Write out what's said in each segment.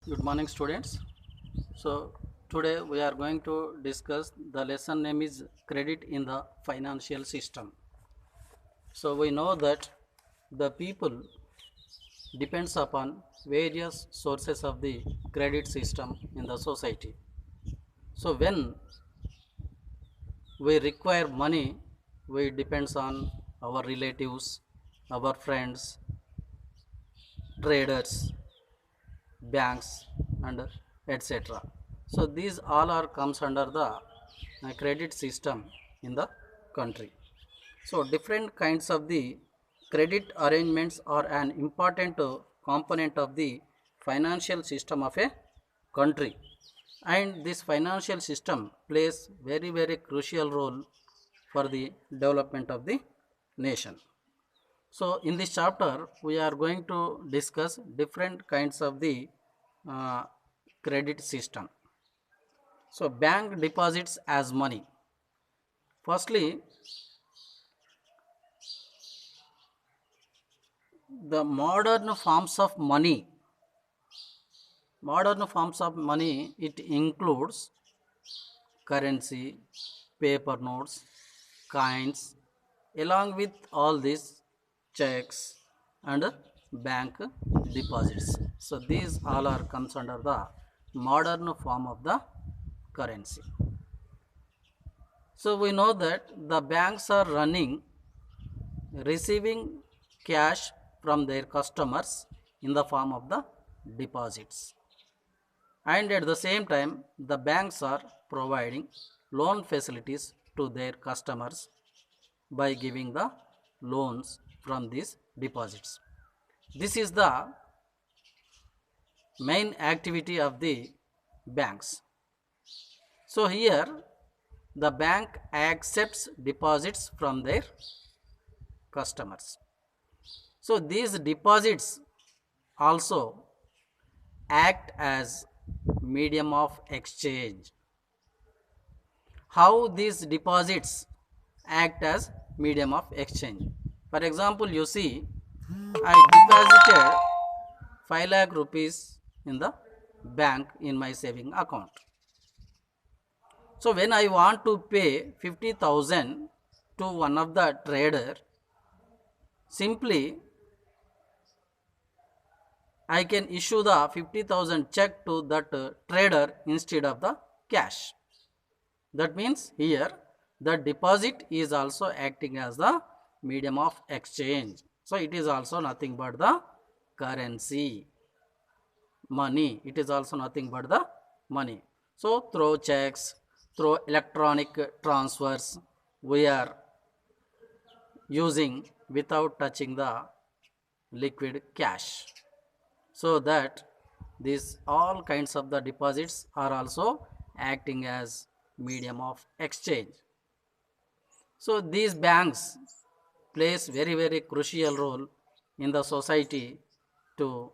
Good morning, students. So, today we are going to discuss the lesson name is credit in the financial system. So, we know that the people depends upon various sources of the credit system in the society. So, when we require money, we depends on our relatives, our friends, traders, banks and etc. So these all are comes under the credit system in the country. So different kinds of the credit arrangements are an important component of the financial system of a country, and this financial system plays very crucial role for the development of the nation. So in this chapter, we are going to discuss different kinds of the uh, credit system. So bank deposits as money. Firstly, the modern forms of money, it includes currency, paper notes, coins, along with all these checks and bank deposits. So these all are comes under the modern form of the currency. So we know that the banks are receiving cash from their customers in the form of the deposits, and at the same time the banks are providing loan facilities to their customers by giving the loans from these deposits. This is the main activity of the banks. So here the bank accepts deposits from their customers. So these deposits also act as medium of exchange. How these deposits act as medium of exchange? For example, you see, I deposited 5 lakh rupees in the bank in my saving account. So when I want to pay 50,000 to one of the trader, simply I can issue the 50,000 check to that trader instead of the cash. That means here the deposit is also acting as the medium of exchange. So it is also nothing but the currency, money. It is also nothing but the money. So through checks, through electronic transfers, we are using without touching the liquid cash. So that these all kinds of the deposits are also acting as medium of exchange. So these banks plays very crucial role in the society to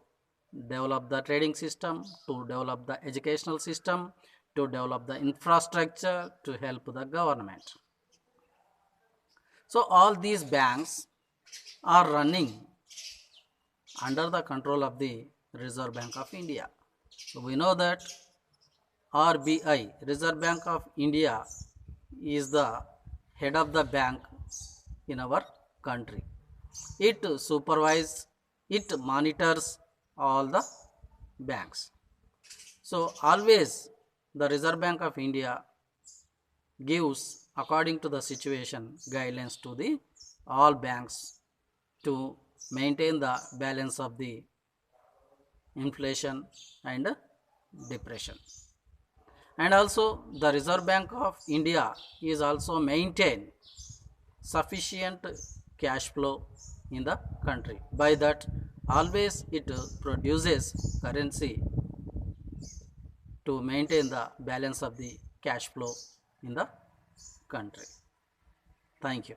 develop the trading system, to develop the educational system, to develop the infrastructure, to help the government. So all these banks are running under the control of the Reserve Bank of India. So we know that RBI, Reserve Bank of India, is the head of the bank in our country. It supervises, it monitors all the banks. So always the Reserve Bank of India gives according to the situation guidelines to the all banks to maintain the balance of the inflation and depression. And also the Reserve Bank of India is also maintain sufficient cash flow in the country. By that, always it produces currency to maintain the balance of the cash flow in the country. Thank you.